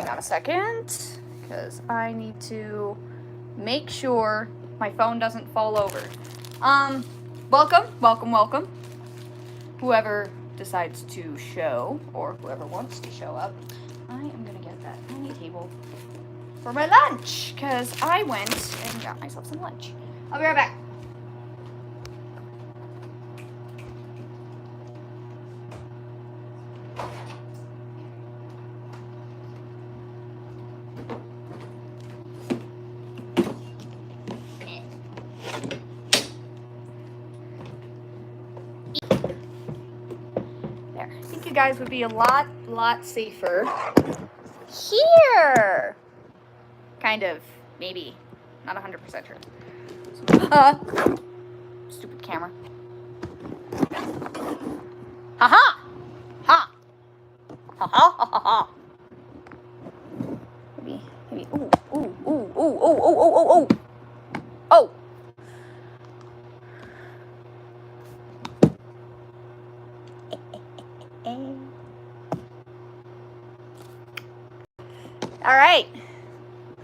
on a second, because I need to make sure my phone doesn't fall over. Welcome. Whoever decides to show, or whoever wants to show up, I am gonna get that tiny table for my lunch, because I went and got myself some lunch. I'll be right back. There. I think you guys would be a lot safer here. Kind of, maybe. Not 100% sure. Stupid camera. Ha-ha! Ha! Ha-ha! Maybe, ooh. Oh! Alright.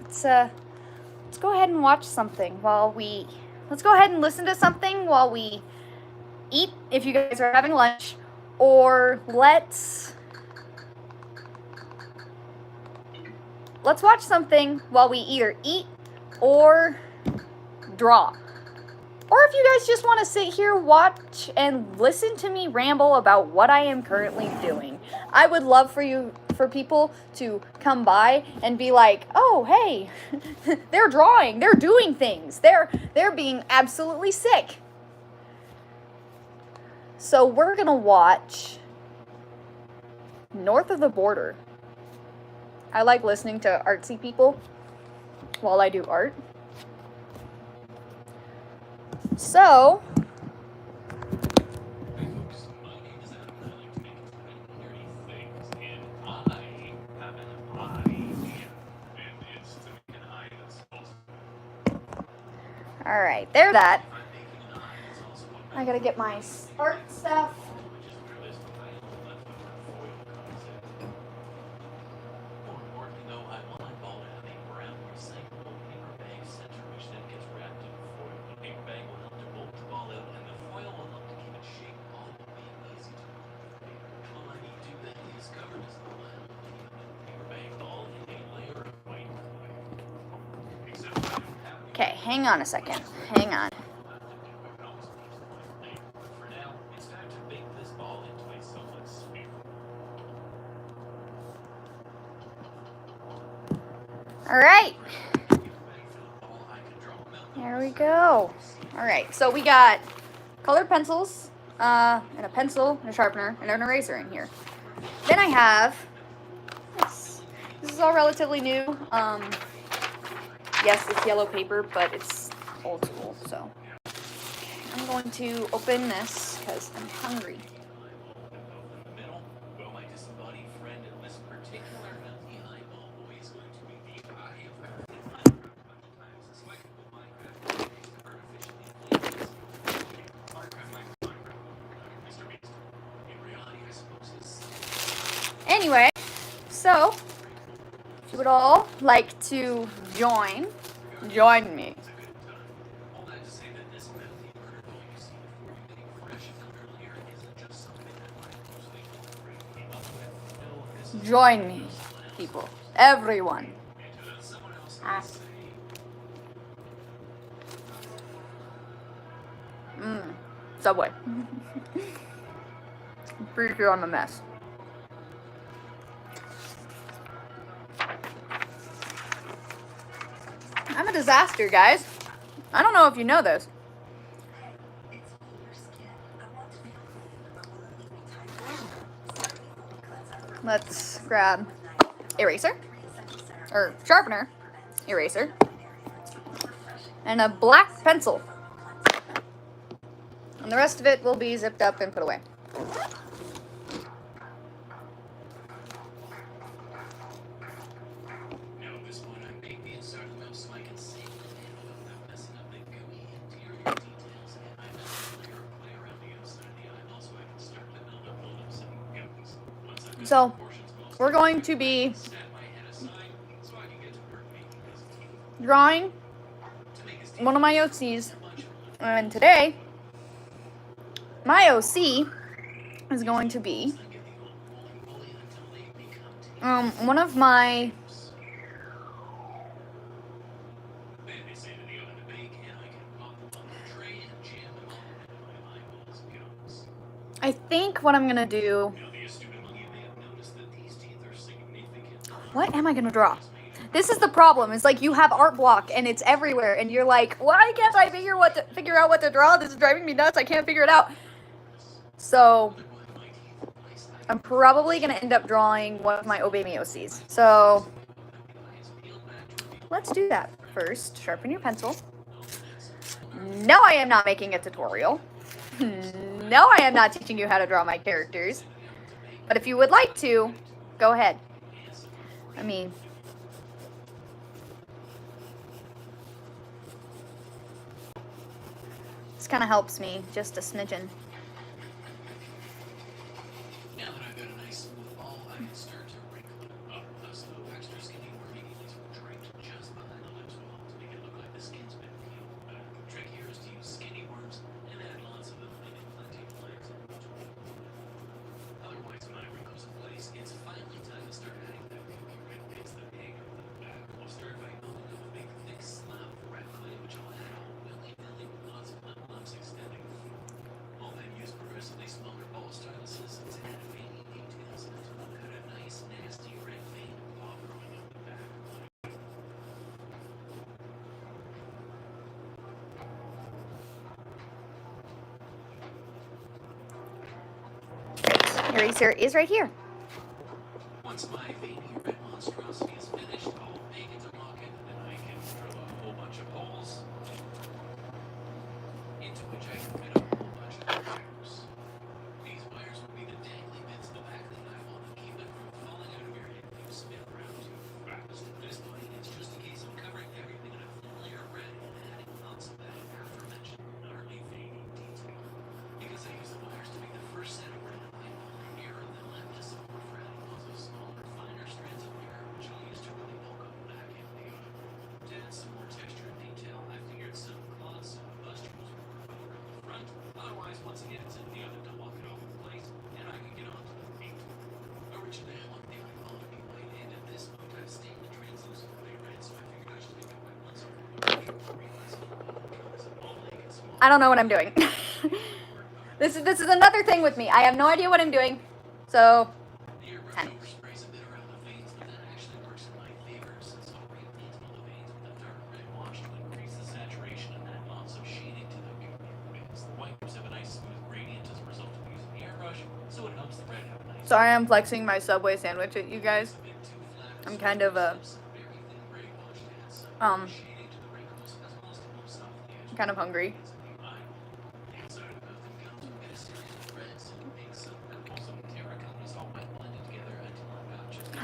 Let's go ahead and watch something let's go ahead and listen to something while we eat, if you guys are having lunch, or let's watch something while we either eat or draw. Or if you guys just want to sit here, watch, and listen to me ramble about what I am currently doing. I would love for people to come by and be like, oh, hey, they're drawing, they're doing things, they're being absolutely sick. So we're gonna watch North of the Border. I like listening to artsy people while I do art. So, alright, there's that. I gotta get my art stuff. Okay, hang on a second. Hang on. Alright. There we go. Alright, so we got colored pencils, and a pencil, and a sharpener, and an eraser in here. Then I have this. This is all relatively new. Yes, it's yellow paper, but it's old school, so I'm going to open this because I'm hungry. Anyway, so if you would all like to join me. Join me, people. Everyone. Subway. I'm pretty sure I'm a mess. I'm a disaster, guys. I don't know if you know this. Let's grab eraser, or sharpener, eraser, and a black pencil. And the rest of it will be zipped up and put away. So, we're going to be drawing one of my OCs. And today, my OC is going to be one of my I think what I'm gonna do. What am I gonna draw? This is the problem. It's like you have art block and it's everywhere, and you're like, why can't I figure out what to draw? This is driving me nuts. I can't figure it out. So I'm probably gonna end up drawing one of my Obey OCs. So let's do that first. Sharpen your pencil. No, I am not making a tutorial. No, I am not teaching you how to draw my characters. But if you would like to, go ahead. I mean, this kind of helps me just a smidgen. Now that I've got a nice smooth ball, I can start to wrinkle it up. So extra skinny working is draped just behind the lips wall to make it look like the skin's been peeled back. The trick here is to use skinny worms and add lots of them and plenty of lines in between. Otherwise, when I wrinkles in place, it's finally time to start adding that pinky red base, the egg of the back. I'll start by building up a big thick slab of red clay, which I'll add all willy-nilly with lots of lip lumps extending. I'll then use progressively smaller ball styluses to add veiny details until I've got a nice, nasty red vein blob growing up the back of my. Eraser is right here. Once my veiny red monstrosity is finished, I'll make it to lock it, and I can drill a whole bunch of holes into which I can fit a whole bunch of wires. These wires will be the dangly bits in the back that I want to keep it from falling out of your head if you spin around too fast. This way, it's just a case of covering everything in a thin layer of red and adding lots of that aforementioned gnarly veiny detail. Because I use the wires to make the first set of red, I pull the mirror and then left this over for adding lots of smaller, finer strands of hair, which I'll use to really bulk up the back end of the eye. To add some more texture and detail, I figured some cloths and bust tools would work better on the front. Otherwise, once again, it's in the oven to lock it all in place, and I can get on to the paint. Originally, I wanted the eyeball to be white, and at this point, I've stained the translucent clay red, so I figured I should make it white once over. I don't know what I'm doing. This is another thing with me. I have no idea what I'm doing. So, 10. Sorry, I'm flexing my Subway sandwich at you guys. I'm kind of kind of hungry.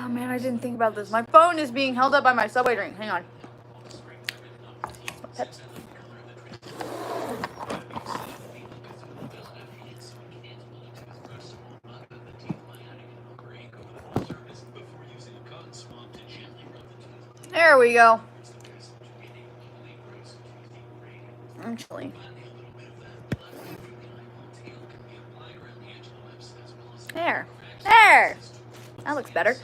Oh man, I didn't think about this. My phone is being held up by my Subway drink. Hang on. There we go. Actually. There. There! That looks better.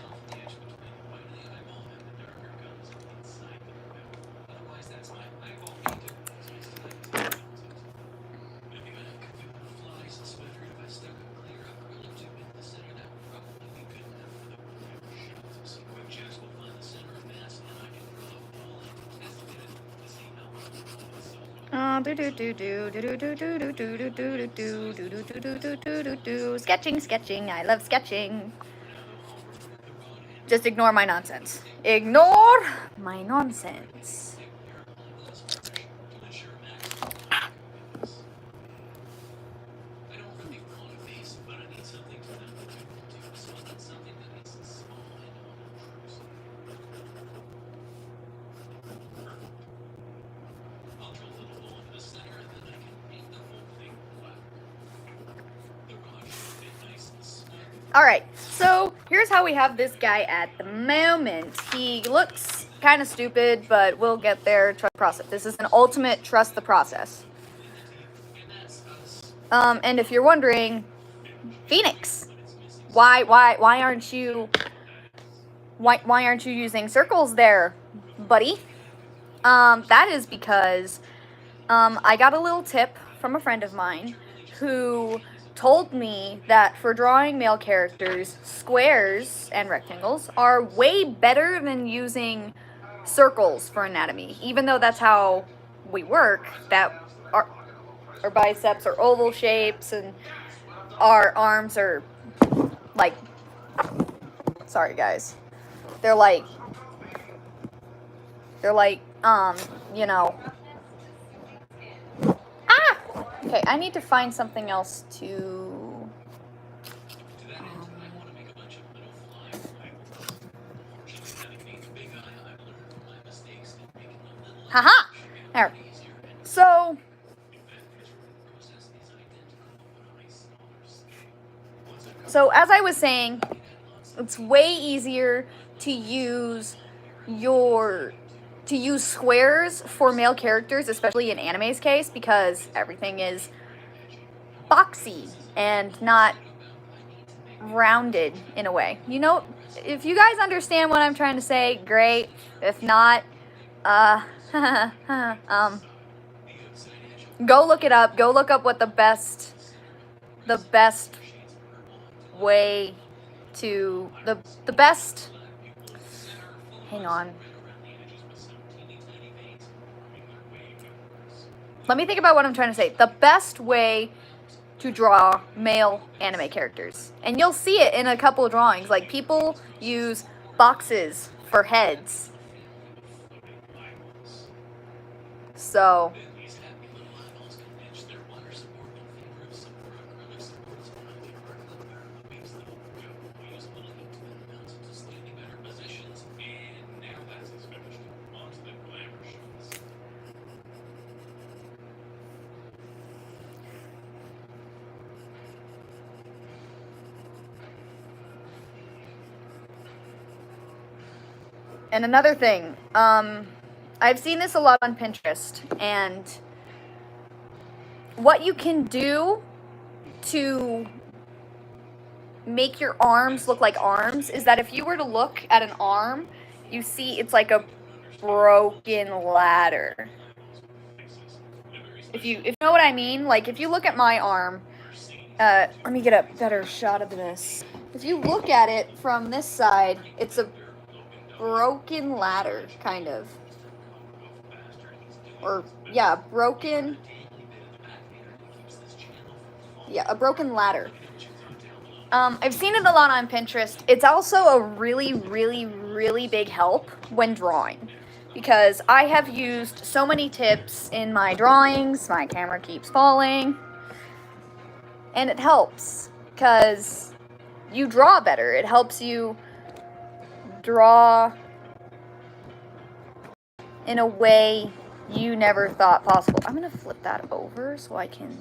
Sketching. I love sketching. Just ignore my nonsense. Ignore my nonsense. All right, So here's how we have this guy at the moment. He looks kind of stupid, but we'll get there. Trust the process. This is an ultimate trust the process. And if you're wondering, Phoenix, why aren't you using circles there, buddy? That is because I got a little tip from a friend of mine who told me that for drawing male characters, squares and rectangles are way better than using circles for anatomy. Even though that's how we work, that our biceps are oval shapes and our arms are like, sorry guys, they're like, you know, okay, I need to find something else to, haha, there, so, as I was saying, it's way easier to use squares for male characters, especially in anime's case, because everything is boxy and not rounded in a way. You know, if you guys understand what I'm trying to say, great. If not, go look it up. Go look up what the best way to the best. Hang on. Let me think about what I'm trying to say. The best way to draw male anime characters. And you'll see it in a couple of drawings. Like, people use boxes for heads. So, and another thing, I've seen this a lot on Pinterest, and what you can do to make your arms look like arms is that if you were to look at an arm, you see it's like a broken ladder. If you know what I mean, like if you look at my arm, let me get a better shot of this. If you look at it from this side, it's a broken ladder, kind of. Or, yeah, broken. Yeah, a broken ladder. I've seen it a lot on Pinterest. It's also a really, really, really big help when drawing. Because I have used so many tips in my drawings. My camera keeps falling. And it helps. Because you draw better. It helps you draw in a way you never thought possible. I'm going to flip that over so I can...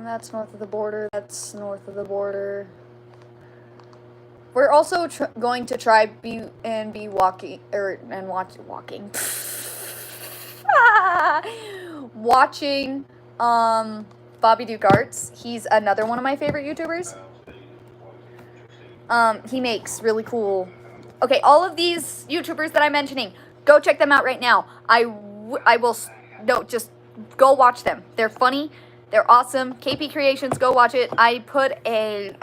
that's north of the border. That's north of the border. We're also going to try be walking watching Bobby Duke Arts. He's another one of my favorite YouTubers. He makes really cool. Okay, all of these YouTubers that I'm mentioning, go check them out right now. Just go watch them. They're funny. They're awesome. KP Creations, go watch it. I put a,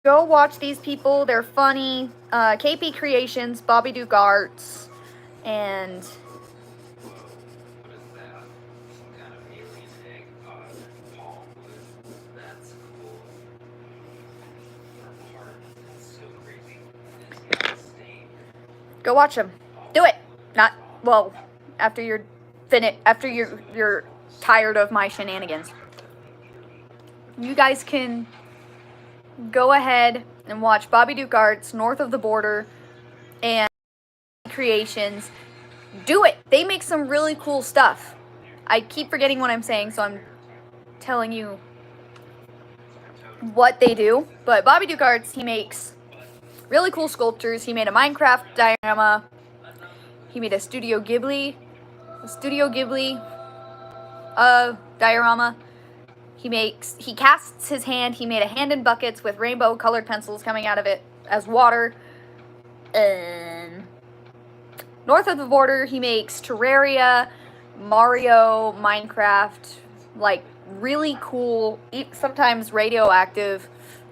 go watch these people. They're funny. KP Creations, Bobby Duke Arts, and... go watch them. Do it. Not, well, after you're tired of my shenanigans. you guys can go ahead and watch Bobby Duke Arts, North of the Border, and Creations. Do it. They make some really cool stuff. I keep forgetting what I'm saying, so I'm telling you what they do. But Bobby Duke Arts, he makes really cool sculptures. He made a Minecraft diorama. He made a Studio Ghibli diorama. He casts his hand. He made a hand in buckets with rainbow colored pencils coming out of it as water. North of the Border, he makes Terraria, Mario, Minecraft, like really cool, sometimes radioactive,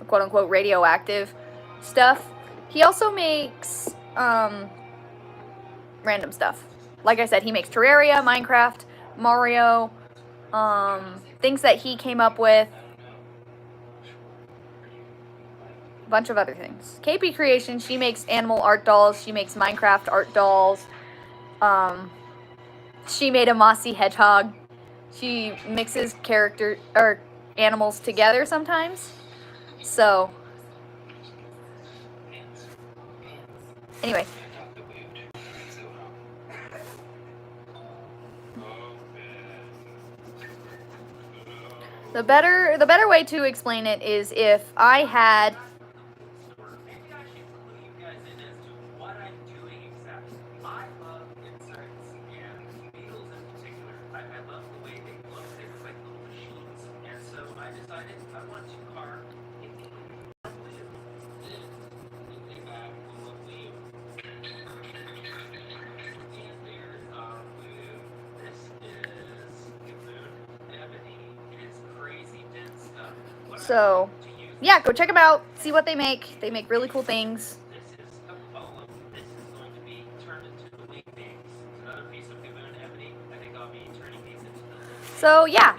quote unquote radioactive stuff. He also makes random stuff. Like I said, he makes Terraria, Minecraft, Mario, things that he came up with, a bunch of other things. KP Creation, she makes animal art dolls, she makes Minecraft art dolls, she made a mossy hedgehog. She mixes animals together sometimes. So, anyway. The better way to explain it is if I had So, yeah, go check them out. See what they make. They make really cool things. So, yeah.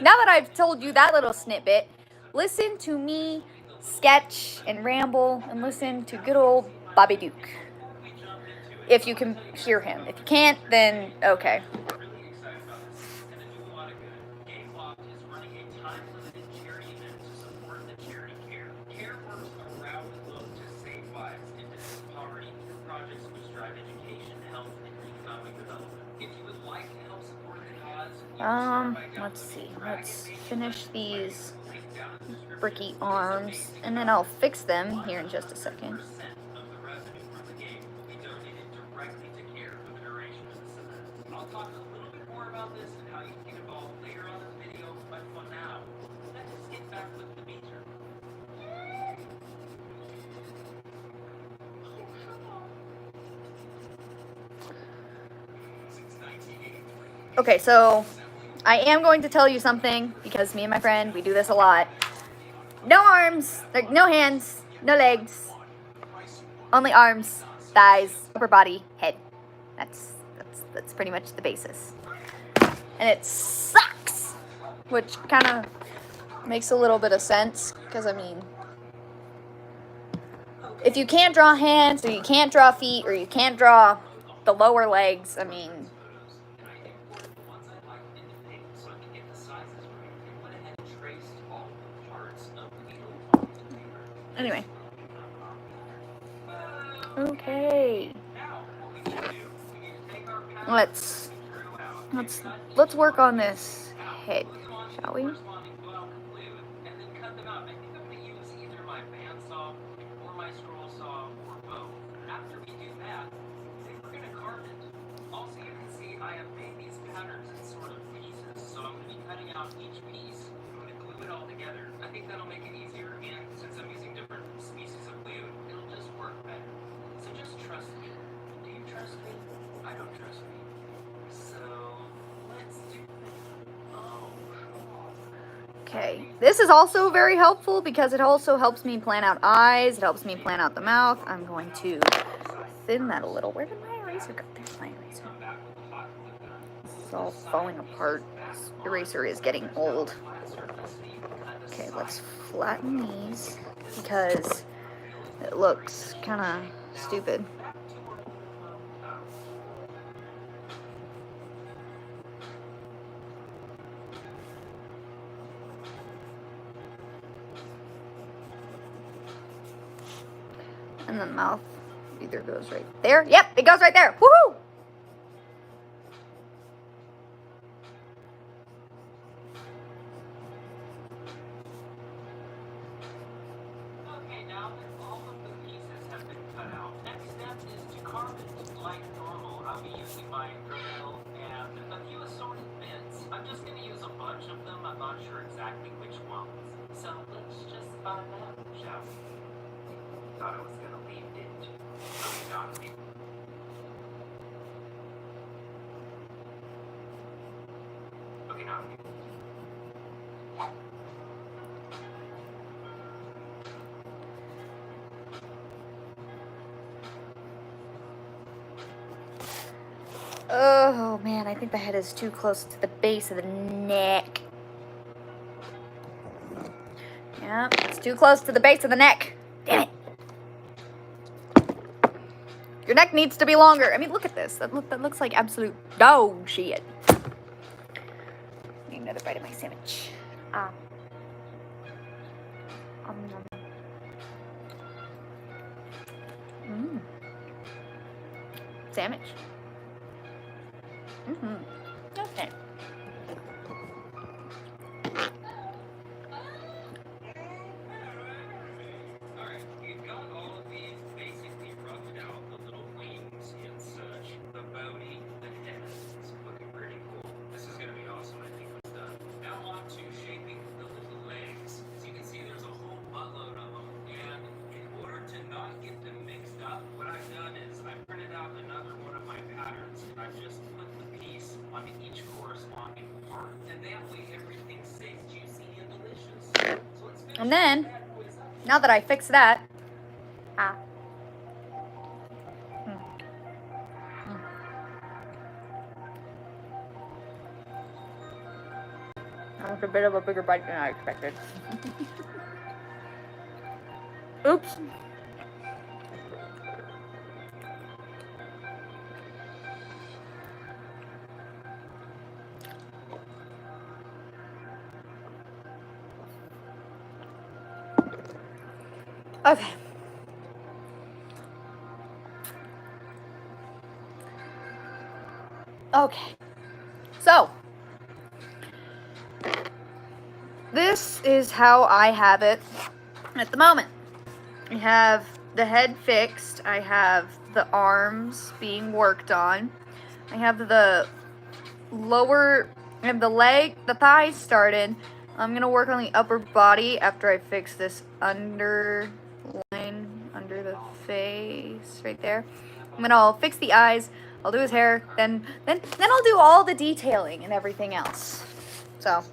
Now that I've told you that little snippet, listen to me sketch and ramble and listen to good old Bobby Duke. If you can hear him. If you can't, then okay. Let's see. Let's finish these bricky arms, and then I'll fix them here in just a second. Okay, so I am going to tell you something, because me and my friend, we do this a lot. No arms, like no hands, no legs, only arms, thighs, upper body, head. That's pretty much the basis. And it sucks, which kind of makes a little bit of sense, because I mean, if you can't draw hands, or you can't draw feet, or you can't draw the lower legs, I mean, anyway. Okay. Let's work on this head, shall we? Okay, this is also very helpful because it also helps me plan out eyes, it helps me plan out the mouth. I'm going to thin that a little. Where did my eraser go? There's my eraser. It's all falling apart. This eraser is getting old. Okay, let's flatten these because it looks kind of stupid. And the mouth either goes right there. Yep, it goes right there. Woohoo! Okay, now that all of the pieces have been cut out, next step is to carve it like normal. I'll be using my drill and a few assorted bits. I'm just going to use a bunch of them. I'm not sure exactly which ones. So let's just find out, shall we? Thought I was going to leave, didn't you? Okay, not me. Okay, not me. Oh man, I think the head is too close to the base of the neck. Yeah, it's too close to the base of the neck. Damn it. Your neck needs to be longer. I mean, look at this. That looks like absolute dog shit. Need another bite of my sandwich. Nom. Sandwich. Okay. Alright, we've got all of these basically roughed out, the little wings and such, the body, the head. It's looking pretty cool. This is going to be awesome, I think, when it's done. Now on to shaping the little legs. As you can see, there's a whole buttload of them, and in order to not get them mixed up, what I've done is I printed out another one of my patterns, and I've just put the piece on each corresponding part, and that way everything stays juicy and delicious. So let's finish And then, that boys up. now that I fixed that, that was a bit of a bigger bite than I expected. Oops. Okay. Okay. So, this is how I have it at the moment. I have the head fixed. I have the arms being worked on. I have the lower, I have the leg, the thighs started. I'm going to work on the upper body after I fix this underline under the face right there. And then I'll fix the eyes. I'll do his hair. Then I'll do all the detailing and everything else. So.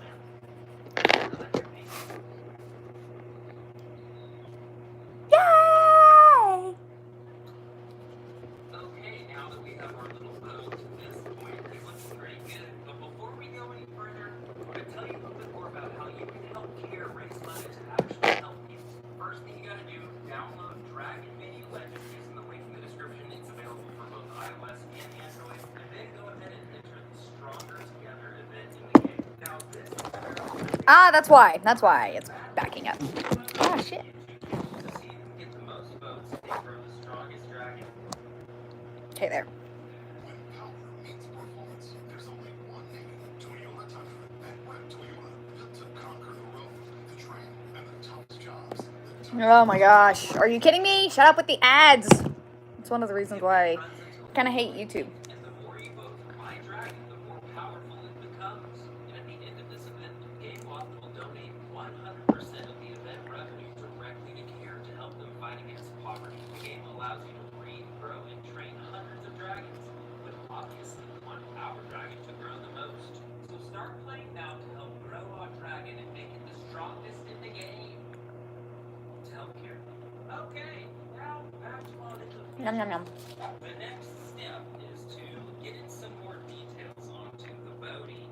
Yay! Okay, now that we have our little bow to this point, it looks pretty good. But before we go any further, I'm going to tell you a little bit more about how you can help care race lemons to actually help you. First thing you got to do, download Dragon Mini Legends using the link in the description. It's available for both iOS and Android. And then go ahead and enter the Stronger Together event in the game. Now this is That's why. That's why it's backing up. Ah, shit. to see who can get the most votes. They grow the strongest dragon. Okay, there. When power meets performance, there's only one name, Toyota Tundra. And when Toyota built to conquer the road, the train, and the toughest jobs, the Oh my gosh. Are you kidding me? Shut up with the ads. It's one of the reasons why I kind of hate YouTube. And the more you vote for my dragon, the more powerful it becomes. And at the end of this event, Game Loft will donate 100% of the event revenue directly to CARE to help them fight against poverty. The game allows you to breed, grow, and train hundreds of dragons, but obviously you want our dragon to grow the most. So start playing now to help grow our dragon and make it the strongest in the game. To help CARE. Okay, now back to our little Nom nom nom. the next step is to get in some more details onto the body.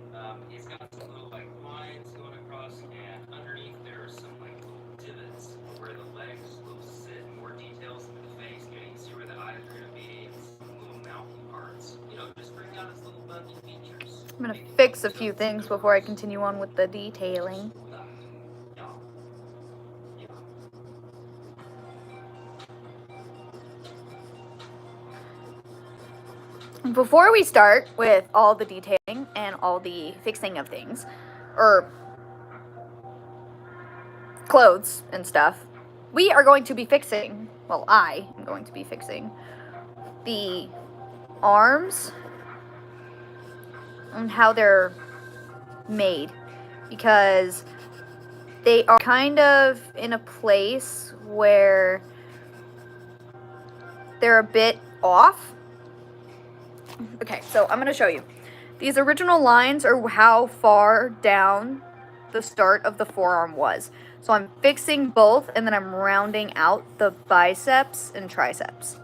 It's got some little like lines going across, and underneath there are some like little divots where the legs will sit. More details in the face. You know, you can see where the eyes are gonna be. Some little mouthy parts. You know, just bring out its little buggy features. I'm gonna fix a few things before I continue on with the detailing. before we start with all the detailing and all the fixing of things, or clothes and stuff, we are going to be fixing, well, I am going to be fixing the arms and how they're made, because they are kind of in a place where they're a bit off. Okay, so I'm going to show you. These original lines are how far down the start of the forearm was. So I'm fixing both, and then I'm rounding out the biceps and triceps.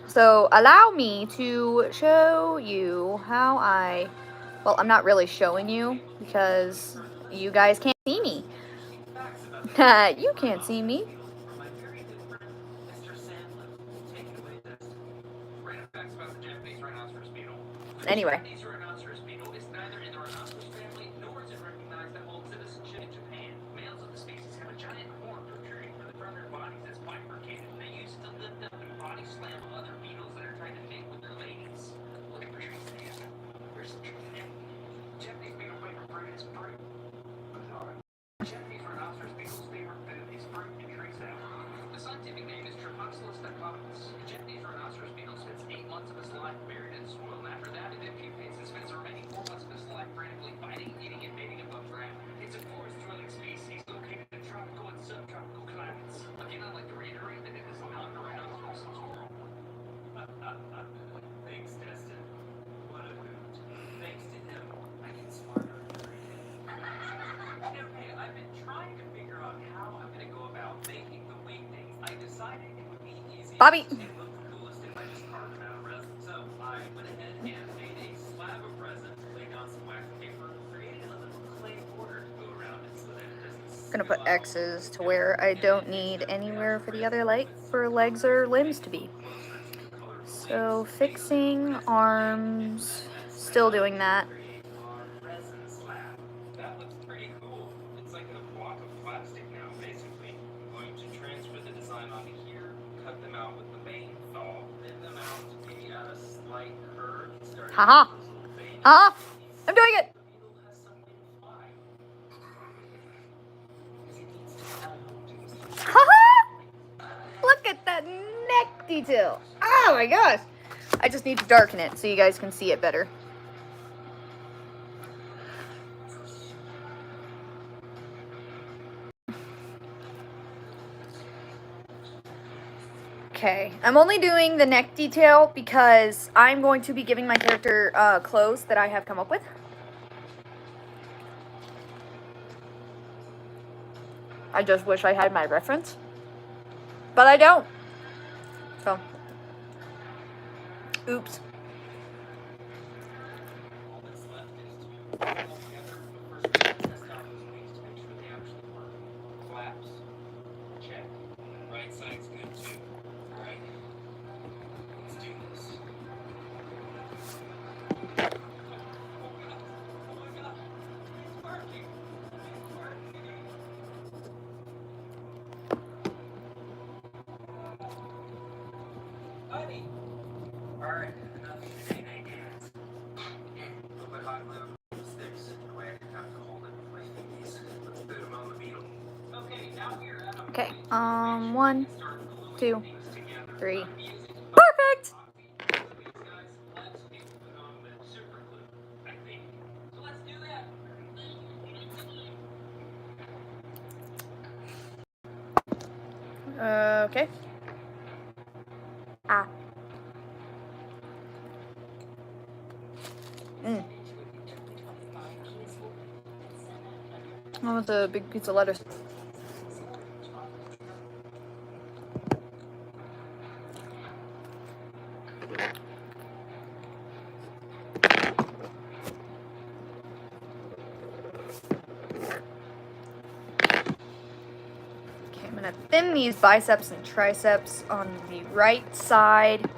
So allow me to show you how well, I'm not really showing you because you guys can't see me. You can't see me. Anyway. Japanese rhinoceros beetle's favorite food is fruit and tree sap. The scientific name is Trapunculus dichotomous. The Japanese rhinoceros beetle spends 8 months of its life buried in soil, and after that, it then pupates and spends the remaining 4 months of its life frantically fighting, eating, and mating above ground. It's a forest-dwelling species located in tropical and subtropical climates. Again, I'd like to reiterate that it is not a rhinoceros squirrel. Thanks, Destin. What a hoot. Thanks to him, I get smarter every day. Okay, I've been trying to figure out how I'm going to go about making the wing things. I decided it would be easy Bobby. and look the coolest if I just carved them out of resin. So I went ahead and made a slab of resin, laid down some wax paper, created a little clay border to go around it so that it doesn't. I'm gonna put X's to where I don't need anywhere for the other for legs or limbs to be. So fixing arms, still doing that. Resin slab. That looks pretty cool. It's like a block of plastic now, basically. I'm going to transfer the design onto here, cut them out with the bane saw, bend them out maybe at a slight curve, starting Haha. with those little veins. Haha. I'm doing it. The beetle has something to fly. Because it needs to fly home to his Haha. Look at that neck detail. Oh my gosh. I just need to darken it so you guys can see it better. Okay, I'm only doing the neck detail because I'm going to be giving my character clothes that I have come up with. I just wish I had my reference, but I don't. So, oops. All that's left is to put them all together. But first, we're going to test out those wings to make sure they actually work. Flaps, check. Right side's good too. Right. Let's do this. Oh my god! It's working! It's working! Buddy! Alright, enough shenanigans. A little bit hot glue, sticks, the way I can have to hold it with my fingers. Let's put them on the beetle. Okay, now we're at a Okay, point where we 1, can start gluing 2, things together. 3. I'm using Perfect! so these guys, let's be put on the super glue, I think. So let's do that. Okay. Ah. Oh, with a big piece of lettuce. Okay, I'm gonna thin these biceps and triceps on the right side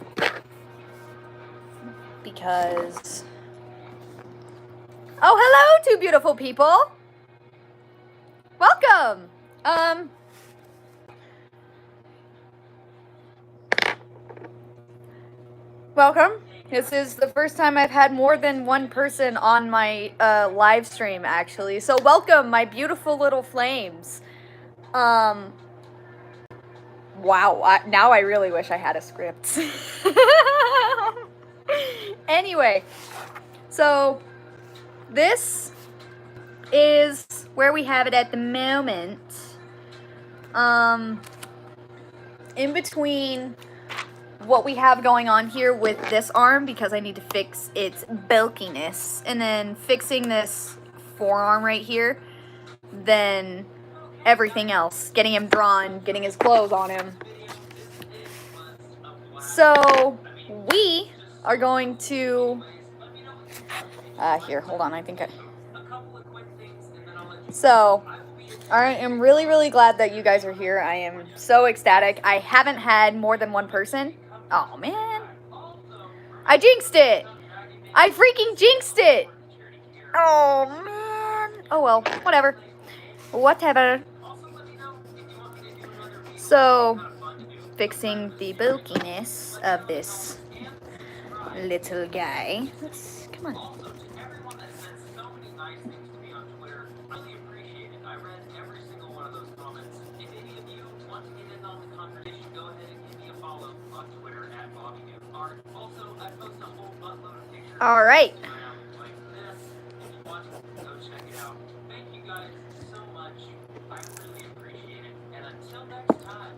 because... Oh, hello, two beautiful people. Welcome. Welcome. This is the first time I've had more than one person on my live stream, actually. So welcome, my beautiful little flames. Wow. Now I really wish I had a script. Anyway, so this is where we have it at the moment. In between what we have going on here with this arm, because I need to fix its bulkiness, and then fixing this forearm right here, then everything else, getting him drawn, getting his clothes on him. So we are going to here, hold on, I think so I am really glad that you guys are here. I am so ecstatic. I haven't had more than one person. Oh man, I jinxed it. I freaking jinxed it. Oh man. Oh well, whatever. So, fixing the bulkiness of this little guy. Come on. All right.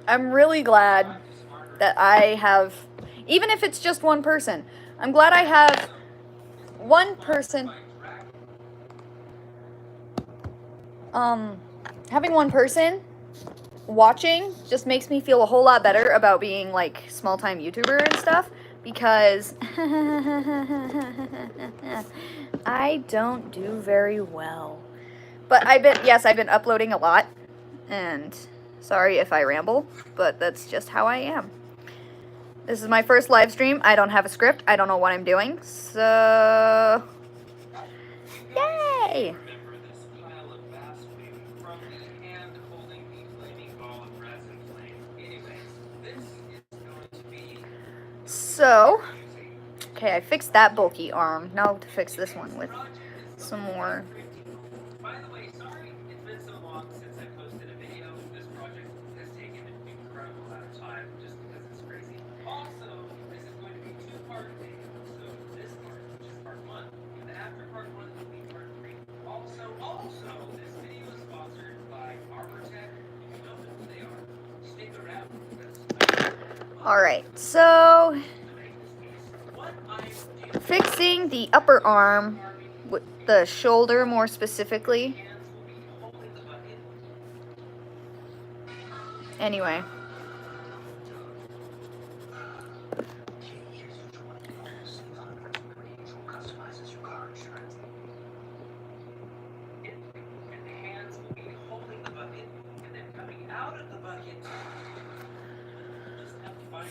I'm really glad that I have, even if it's just one person, I'm glad I have one person. Having one person watching just makes me feel a whole lot better about being like small-time YouTuber and stuff, because I don't do very well. But I've been uploading a lot, and sorry if I ramble, but that's just how I am. This is my first live stream. I don't have a script. I don't know what I'm doing, so yay! So, okay, I fixed that bulky arm. Now to fix this one with some more. By the way, sorry it's been so long since I posted a video. This project has taken an incredible amount of time just because it's crazy. Also, this is going to be a two-part video. So this part, which is part 1, and then after part 1 will be part 3. Also, this video is sponsored by Arbortech. If you don't know who they are, stick around. Alright, so fixing the upper arm, with the shoulder more specifically. Anyway.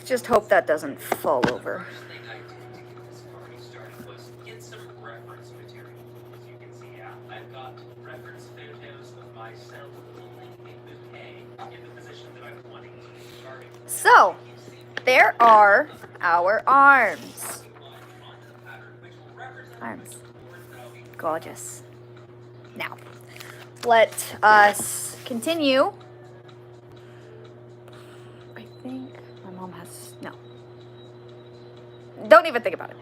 Just hope that doesn't fall over. So, there are our arms. Arms. Gorgeous. Now, let us continue. I think my mom has, no. Don't even think about it.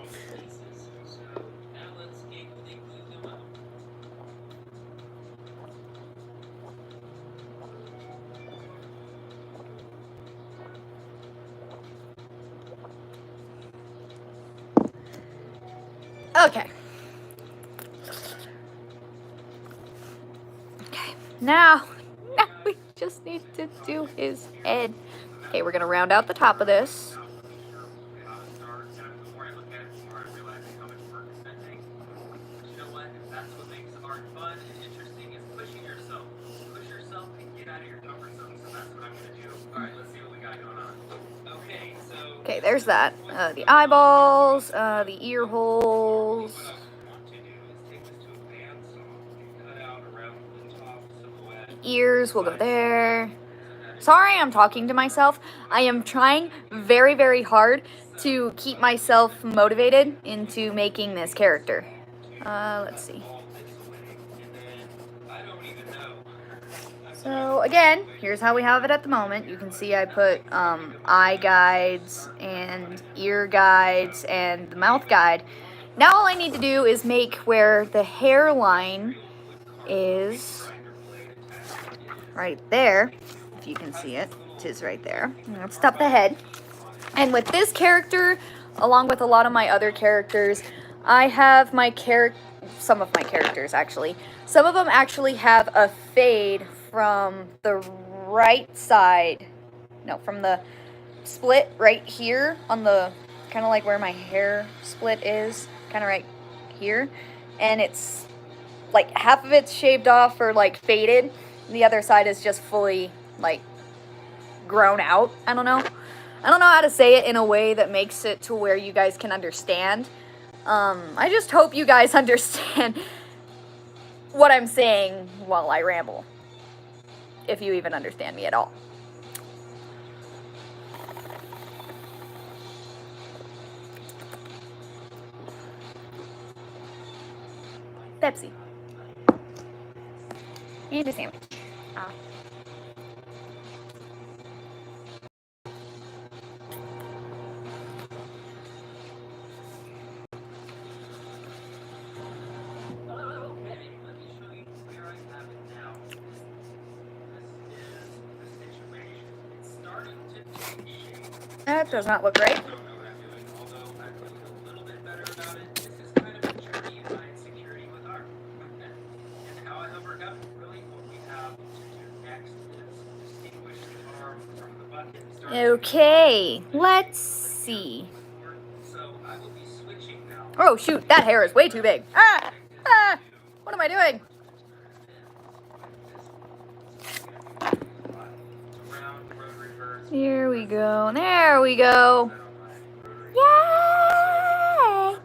Okay. Okay. Now we just need to do his head. Okay, we're gonna round out the top of this. Okay, there's that. The eyeballs, the ear holes. The ears will go there. Sorry, I'm talking to myself. I am trying very hard to keep myself motivated into making this character. Let's see. So again, here's how we have it at the moment. You can see I put eye guides and ear guides and the mouth guide. Now all I need to do is make where the hairline is right there. If you can see it, it is right there. Let's top the head. And with this character, along with a lot of my other characters, I have some of my characters actually. Some of them actually have a fade from the right side. No, from the split right here on the, kind of like where my hair split is, kind of right here. And it's like half of it's shaved off or like faded. And the other side is just fully like grown out. I don't know how to say it in a way that makes it to where you guys can understand. I just hope you guys understand what I'm saying while I ramble. If you even understand me at all. Pepsi. And a sandwich. That does not look right. Okay, let's see. Oh shoot, that hair is way too big. What am I doing? Here we go. There we go. Yay!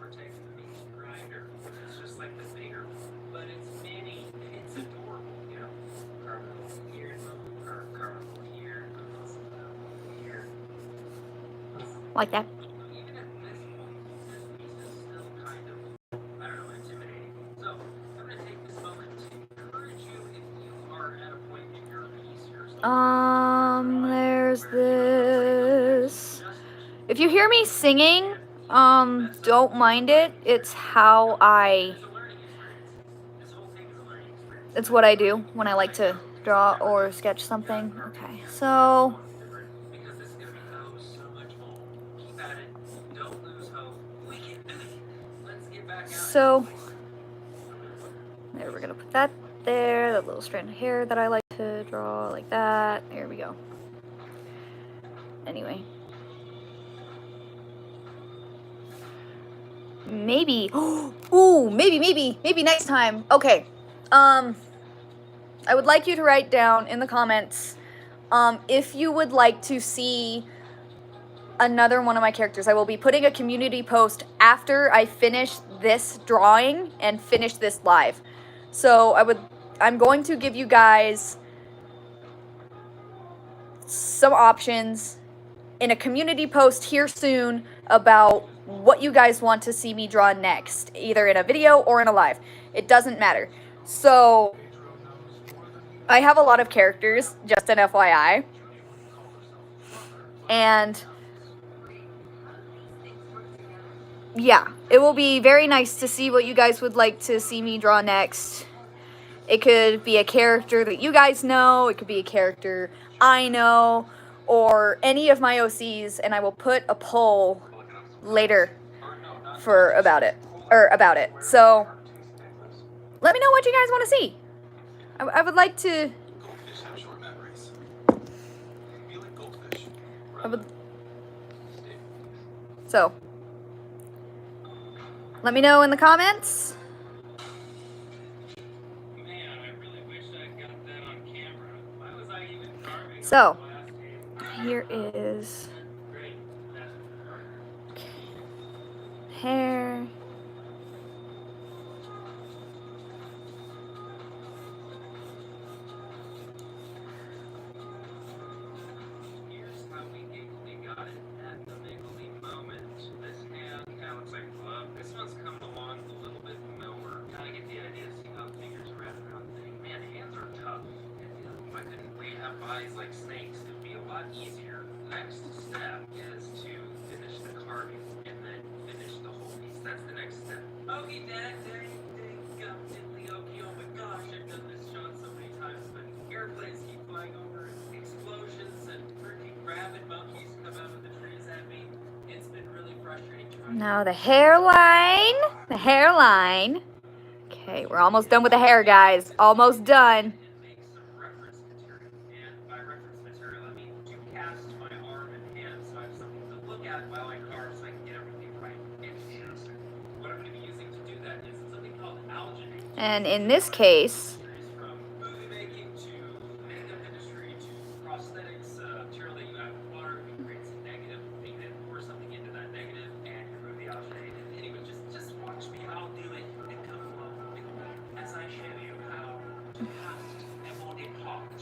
Like that. There's this. If you hear me singing, don't mind it. It's it's what I do when I like to draw or sketch something. Okay, so there, we're gonna put that there, that little strand of hair that I like to draw like that. There we go. Anyway. Maybe. Ooh, maybe next time. Okay. I would like you to write down in the comments if you would like to see another one of my characters. I will be putting a community post after I finish this drawing and finish this live. So I'm going to give you guys some options in a community post here soon about what you guys want to see me draw next, either in a video or in a live. It doesn't matter. So I have a lot of characters, just an FYI. And yeah, it will be very nice to see what you guys would like to see me draw next. It could be a character that you guys know, it could be a character I know, or any of my OCs, and I will put a poll later about it. So let me know what you guys want to see. I would like to. So let me know in the comments. So here is hair. rise like snakes, it would be a lot easier. Next step is to finish the carving and then finish the whole piece. That's the next step. Okay, Dad, dang, diddly okay. Oh my gosh, I've done this shot so many times, but airplanes keep flying over, explosions, and freaking rabid monkeys come out of the trees at me. It's been really frustrating trying to. Now the hairline. The hairline. Okay, we're almost done with the hair, guys. Almost done. And make some reference material. And by reference material, I mean to cast my arm and hand so I have something to look at while I carve so I can get everything right. Interesting. What I'm going to be using to do that is something called alginate. And in this case, From movie making to makeup industry to prosthetics, material that you have in water, you can create some negative, you can pour something into that negative and remove the alginate. And anyway, just watch me. I'll do it and come along with me as I show you how to cast a molded heart.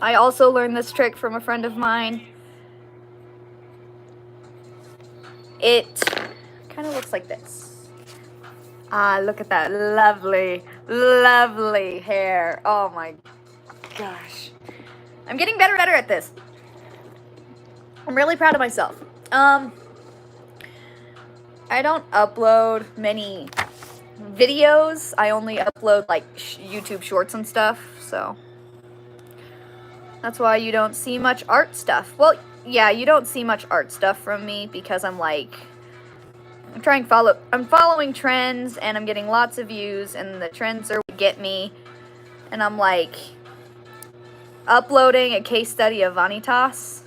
I also learned this trick from a friend of mine. It kind of looks like this. Ah, look at that lovely, lovely hair. Oh my gosh. I'm getting better and better at this. I'm really proud of myself. I don't upload many videos. I only upload like YouTube shorts and stuff, so that's why you don't see much art stuff. Well, yeah, you don't see much art stuff from me because I'm following trends and I'm getting lots of views and the trends are what get me, and I'm like uploading a case study of Vanitas,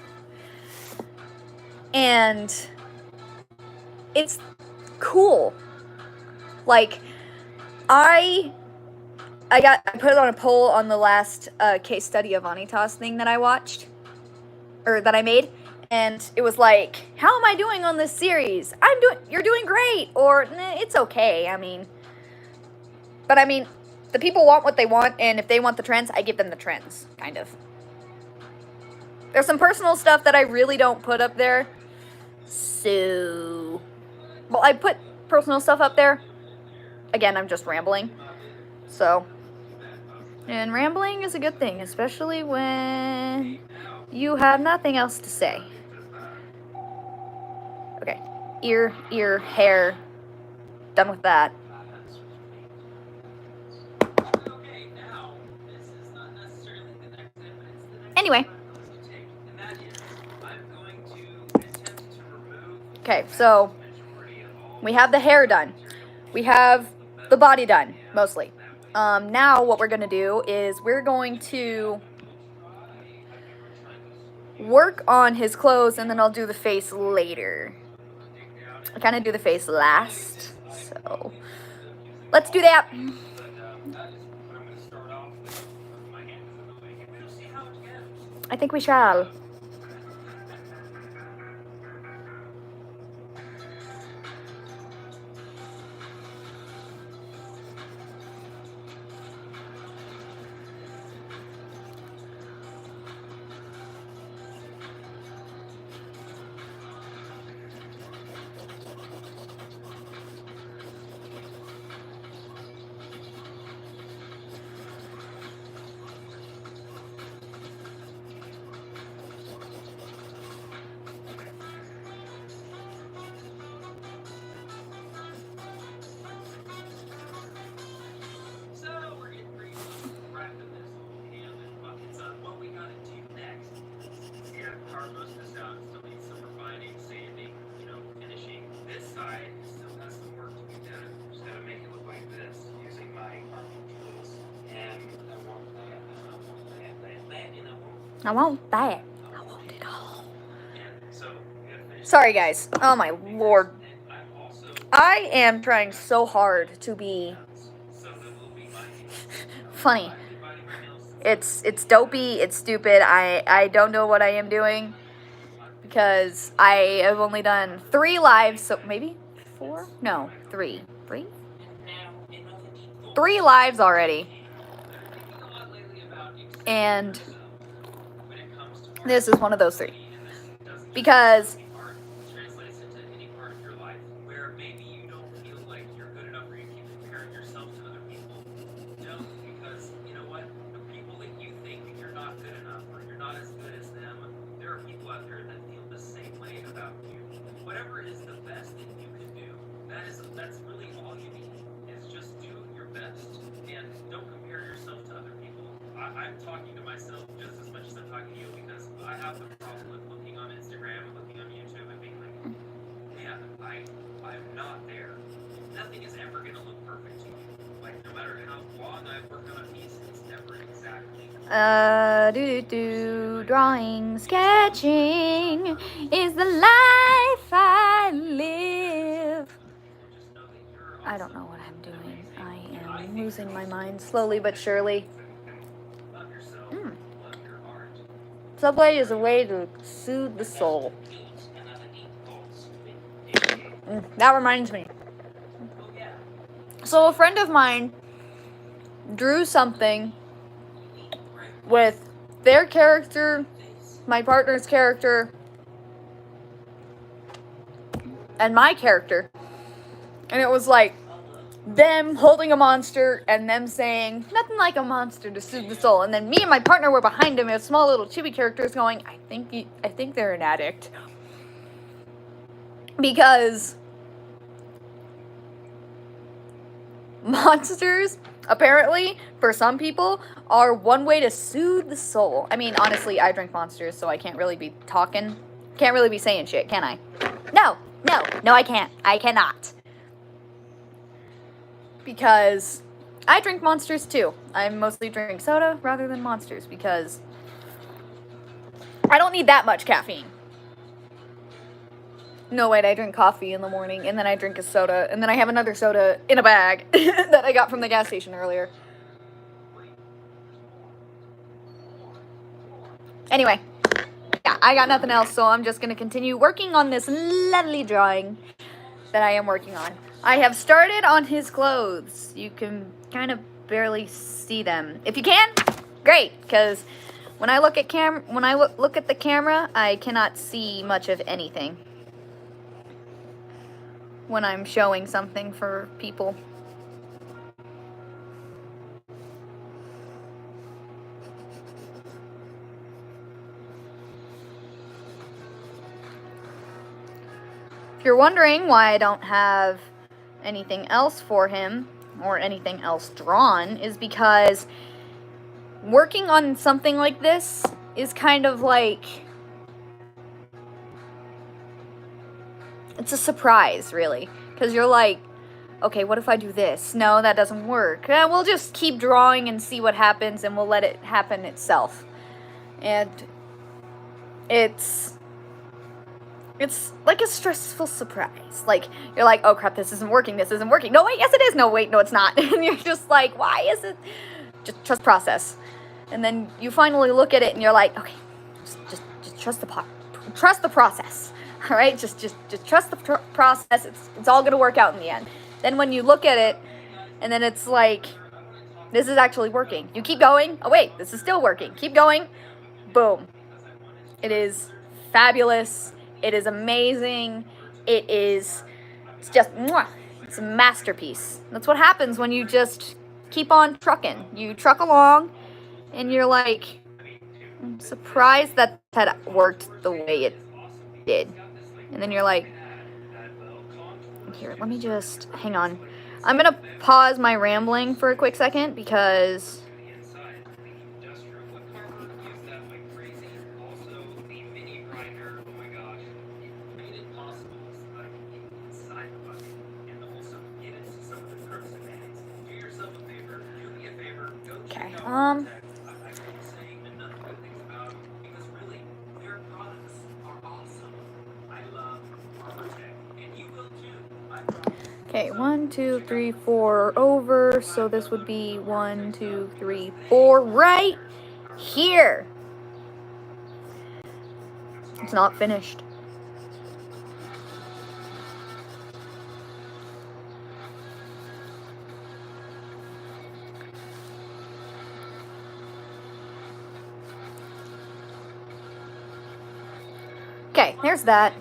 and it's cool. Like I put it on a poll on the last case study of Vanitas thing that I watched, or that I made, and it was like, how am I doing on this series? You're doing great, or it's okay. I mean, the people want what they want, and if they want the trends, I give them the trends, kind of. There's some personal stuff that I really don't put up there, so, well, I put personal stuff up there. Again, I'm just rambling, so, and rambling is a good thing, especially when you have nothing else to say. Okay, ear, hair, done with that. Okay, now this is not necessarily the next step, but it's the next Anyway. step I'm going to take, and that is I'm going to attempt to remove Okay, so majority of all we have the hair done. We have the body done, mostly. Now what we're going to do is we're going to work on his clothes, and then I'll do the face later. I kind of do the face last, so let's do that. that is what I'm going to start off with my hand in the way, and we'll see how it goes. I think we shall. So we're getting pretty close to wrapping this whole hand and buckets up. What we gotta do next? Yeah, carve most of this out. Still needs some refining, sanding, finishing. This side still has some work to be done. Just gotta make it look like this using my carving tools. And I want that, and I want that, and I want I want that. I want it all. and so we gotta finish. Sorry, guys. Oh my lord. And I'm also I am trying so hard to be so that will be my funny. dividing my nails. It's dopey, it's stupid. I don't know what I am doing because I have only done 3 lives, so maybe 4? No, 3. 3? 3 lives already. And this is one of those 3. Because Translates into any part of your life where maybe you don't feel like you're good enough or you keep comparing yourself to other people. Don't, because you know what? The people that you think talking to myself just as much as I'm talking to you because I have the problem with looking on Instagram and looking on YouTube and being like, man, I'm not there. Nothing is ever gonna look perfect to me. Like no matter how long I work on a piece, it's never exactly. Drawing, sketching is the life I live. Just know that you're I don't know what I'm doing. I am losing my mind slowly but surely. love yourself, Mm. love your art. Subway is a way to soothe the soul. That reminds me. Oh yeah. So a friend of mine drew something with their character, my partner's character, and my character. And it was like them holding a monster and them saying, nothing like a monster to soothe the soul. And then me and my partner were behind him as small little chibi characters going, I think they're an addict. Because monsters, apparently, for some people, are one way to soothe the soul. I mean, honestly, I drink monsters, so I can't really be talking. Can't really be saying shit, can I? No, I can't. I cannot. Because I drink monsters too. I mostly drink soda rather than monsters because I don't need that much caffeine. No, wait, I drink coffee in the morning and then I drink a soda and then I have another soda in a bag that I got from the gas station earlier. Anyway, yeah, I got nothing else, so I'm just going to continue working on this lovely drawing that I am working on. I have started on his clothes. You can kind of barely see them. If you can, great, because when I look at look at the camera, I cannot see much of anything when I'm showing something for people. If you're wondering why I don't have anything else for him or anything else drawn, is because working on something like this is kind of like, it's a surprise, really, because you're like, okay, what if I do this? No, that doesn't work. We'll just keep drawing and see what happens, and we'll let it happen itself. And it's like a stressful surprise. Like, you're like, oh crap, this isn't working. No, wait, yes it is. No, wait, no, it's not. And you're just like, why is it? Just trust process. And then you finally look at it and you're like, okay, just trust the process. All right, just trust the process. It's all gonna work out in the end. Then when you look at it, and then it's like, this is actually working. You keep going. Oh wait, this is still working. Keep going. Boom. It is fabulous. It is amazing. It's just, mwah, it's a masterpiece. That's what happens when you just keep on trucking. You truck along, and you're like, I'm surprised that worked the way it did. And then you're like, here, let me just, hang on. I'm going to pause my rambling for a quick second because okay, okay, 1, 2, 3, 4 over, so this would be 1, 2, 3, 4 right here. It's not finished. Okay, there's that.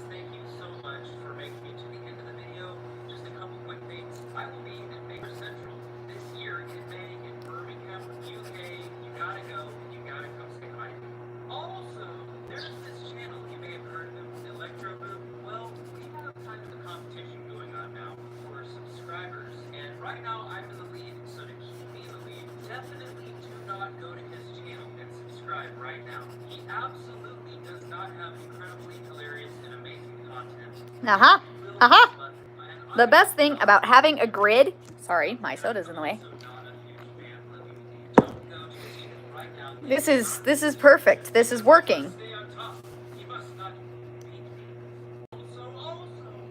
Thank you so much for making it to the end of the video. Just a couple quick things. I will be at Maker Central this year in May in Birmingham, UK. You gotta go. You gotta come say hi. Also, there's this channel you may have heard of, Electro Boom. Well, we have kind of a competition going on now for subscribers, and right now I'm in the lead. So to keep me in the lead, definitely do not go to his channel. absolutely does not have incredibly hilarious and amazing content. Uh-huh. Little Uh-huh. but- and The I'm best thing also about having a grid... Sorry, my soda's in the way. not a huge fan of it. Don't go to a TV right now. This is perfect. This is working. Stay on top. You must not beat me. Also,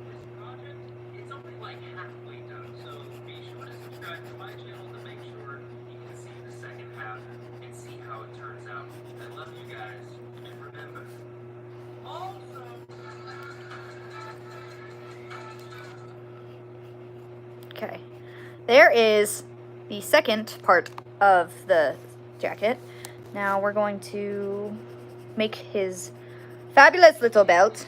this project, it's only like halfway done, so be sure to subscribe to my channel to make sure you can see the second half and see how it turns out. I love you guys, and remember, also... Okay. There is the second part of the jacket. Now we're going to make his fabulous little belt.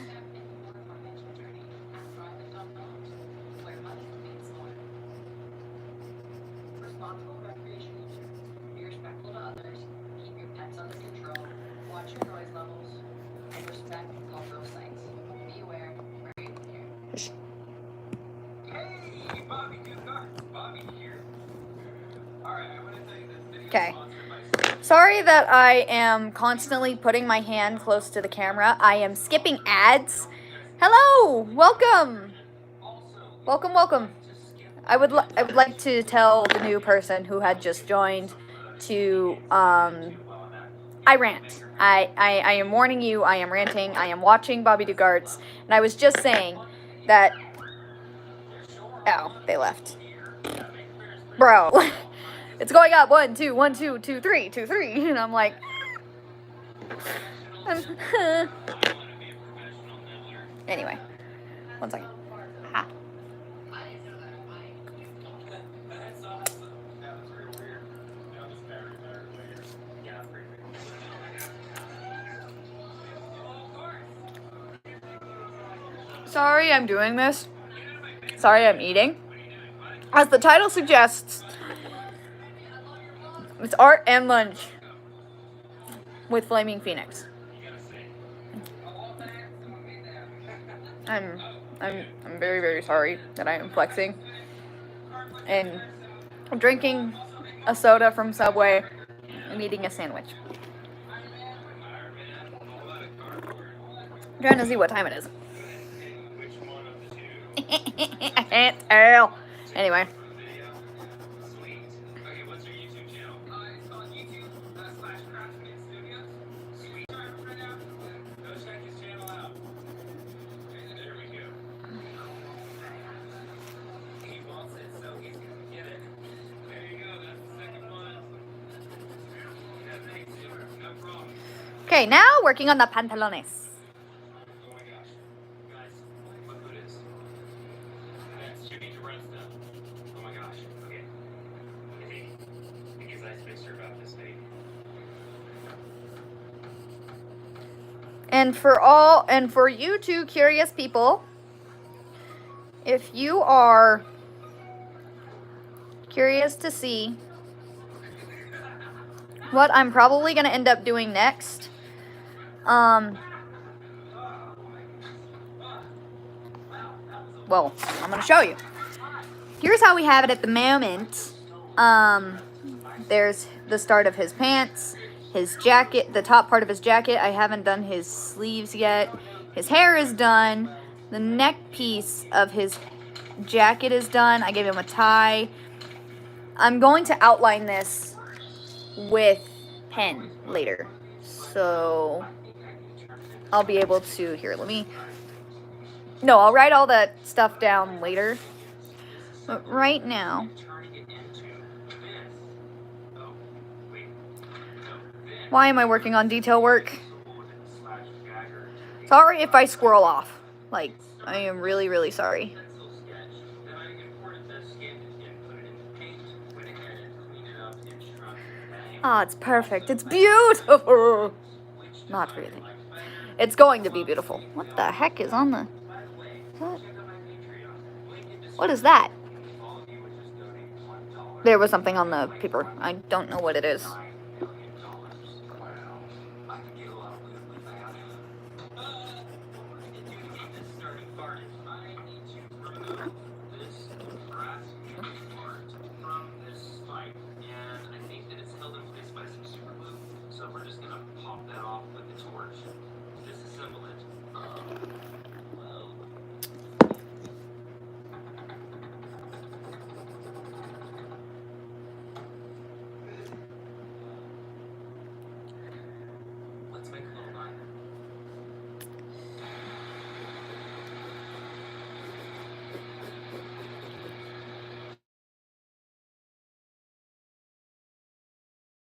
Responsible recreation user. Be respectful to others. Keep your pets under control. Watch your noise levels. And respect cultural sites. Be aware where you hear. Hey, Bobby Dukar. Bobby here. Alright, I want to tell you this video is Okay. sponsored by... Sorry that I am constantly putting my hand close to the camera. I am skipping ads. Hello, welcome. Welcome, welcome. I would like to tell the new person who had just joined to I rant. I am warning you. I am ranting. I am watching Bobby Dugarts, and I was just saying that. Oh, they left. Bro, it's going up 1 2 1 2 2 3 2 3, and I'm like. Anyway, 1 second. Ha. That's awesome. That was real weird. That was very weird. Yeah, pretty weird. Oh, of course. Sorry, I'm doing this. Sorry, I'm eating. As the title suggests, it's art and lunch with Flaming Phoenix. I'm very, very sorry that I am flexing and I'm drinking a soda from Subway and eating a sandwich. I'm trying to see what time it is. Which one of the two? I can't tell. Anyway, Sweet. Okay, what's your YouTube channel? It's on YouTube /Craftsman Studios. Sweet. Right now, go check his channel out. And there we go. He wants it, so he's gonna get it. There you go. That's the second one. Yeah, thanks, Taylor. No problem. okay, now working on the pantalones. Oh my gosh. Guys, look who it is. That's Jimmy DeResta. Oh my gosh. Okay. Hey, because I spaced her about this baby. And for you two curious people, if you are curious to see what I'm probably going to end up doing next, well, I'm going to show you. Here's how we have it at the moment. There's the start of his pants, his jacket, the top part of his jacket. I haven't done his sleeves yet. His hair is done. The neck piece of his jacket is done. I gave him a tie. I'm going to outline this with pen later. So I'll be able to, here, no, I'll write all that stuff down later. But right now, Turning it into this. Oh, wait. No, this. why am I working on detail work? /Gagger. Sorry if I squirrel off. Like, I am really, really sorry. Pencil sketch. Then I imported the skin and put it into paint. Went ahead and cleaned it up and shrunk it. Ah, it's perfect. It's beautiful. Not really. It's going to be beautiful. What the heck is on the... What? What is that? There was something on the paper. I don't know what it is. So we're just gonna pop top that off with the torch. Disassemble it. Well. Let's make